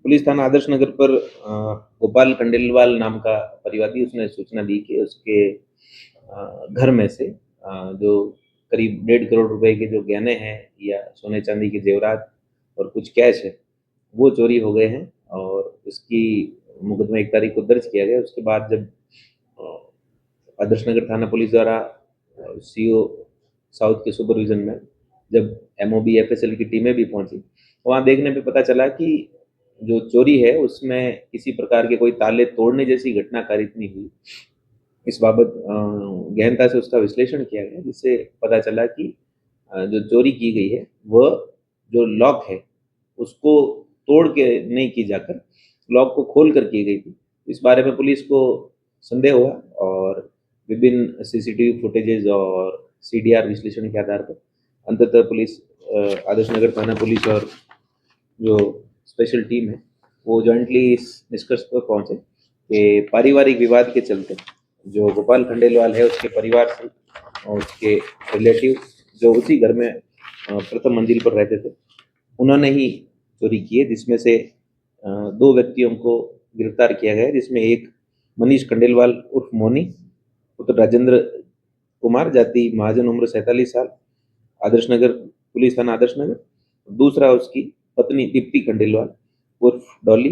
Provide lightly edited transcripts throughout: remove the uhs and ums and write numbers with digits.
Police थाना आदर्श नगर पर गोपाल खंडेलवाल नाम का परिवादी उसने सूचना दी कि उसके घर में से जो करीब 1.5 करोड़ रुपए के जो गहने हैं या सोने चांदी के जेवरात और कुछ कैश है वो चोरी हो गए हैं और इसकी मुकदमा 1 तारीख को दर्ज किया गया। उसके बाद जब आदर्श नगर थाना पुलिस द्वारा सीओ साउथ के सुपरविजन में जब एमओबी एफएसएल की टीमें भी पहुंची, वहां देखने पे पता चला कि जो चोरी है उसमें किसी प्रकार के कोई ताले तोड़ने जैसी घटना कारित नहीं हुई। इस बाबत गहनता से उसका विश्लेषण किया गया, जिससे पता चला कि जो चोरी की गई है वह जो लॉक है उसको तोड़ के नहीं की जाकर लॉक को खोल कर की गई थी। इस बारे में पुलिस को संदेह हुआ और विभिन्न सीसीटीवी फुटेजेस और सीडीआर विश्लेषण के आधार पर अंततः पुलिस आदर्श नगर थाना पुलिस और जो स्पेशल टीम है वो जॉइंटली इस निष्कर्ष पर पहुंचे कि पारिवारिक विवाद के चलते जो गोपाल खंडेलवाल है उसके परिवार से और उसके रिलेटिव जो उसी घर में प्रथम मंजिल पर रहते थे उन्होंने ही चोरी की है, जिसमें से 2 व्यक्तियों को गिरफ्तार किया गया है, जिसमें एक मनीष खंडेलवाल उर्फ मोनी पुत्र राजेंद्र कुमार जाति महाजन उम्र 47 साल आदर्श नगर पुलिस थाना आदर्श नगर। दूसरा उसकी पत्नी दीप्ति खंडेलवाल उर्फ डॉली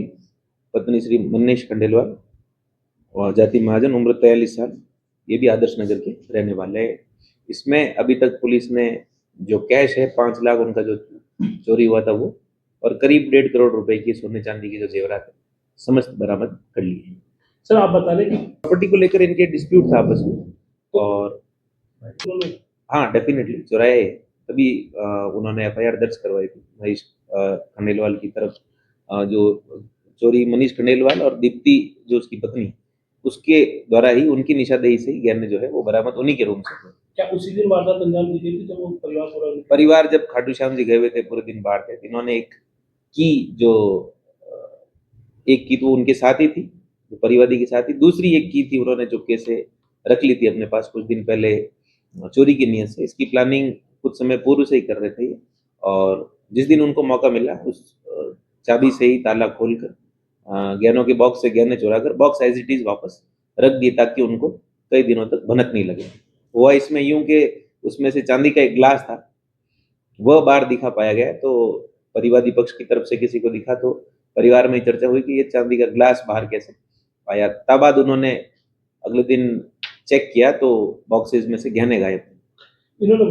पत्नी श्री मनीष खंडेलवाल और जाति महाजन उम्र 43 साल, ये भी आदर्श नगर के रहने वाले हैं। इसमें अभी तक पुलिस ने जो कैश है 5 लाख उनका जो चोरी हुआ था वो और करीब 1.5 करोड़ रुपए की सोने चांदी की जो जेवरात है समस्त बरामद कर लिए हैं। सर आप बता रहे कि प्रॉपर्टी को लेकर इनके डिस्प्यूट था आपस में और हाँ डेफिनेटली चुराए तभी उन्होंने एफआईआर दर्ज करवाई थी मनीष खंडेलवाल की तरफ। जो चोरी मनीष खंडेलवाल और दीप्ति जो उसकी पत्नी उसके द्वारा ही उनकी निशानदेही से ही गहने जो है वो बरामद उन्हीं के रूम से हुए। क्या उसी दिन वारदात अंजाम दी गई थी जब वो परिवार जब खाटू श्याम जी गए हुए थे पूरे दिन बाहर थे, इन्होंने एक की तो उनके साथ ही थी जो परिवादी के साथ ही, दूसरी एक की थी उन्होंने चुपके से रख ली थी अपने पास कुछ दिन पहले चोरी की नीयत से। इसकी प्लानिंग कुछ समय पूर्व से ही कर रहे थे और जिस दिन उनको मौका मिला उस चाबी से ही ताला खोलकर गहनों के बॉक्स से गहने चुरा कर बॉक्स एज इट इज वापस रख दिए ताकि उनको कई दिनों तक भनक नहीं लगे। हुआ इसमें यूं कि उसमें से चांदी का एक ग्लास था वह बाहर दिखा पाया गया, तो परिवादी पक्ष की तरफ से किसी को दिखा तो परिवार में चर्चा हुई कि ये चांदी का ग्लास बाहर कैसे आया। तब बाद उन्होंने अगले दिन चेक किया तो बॉक्सेस में से गहने गायब थे। इन्होंने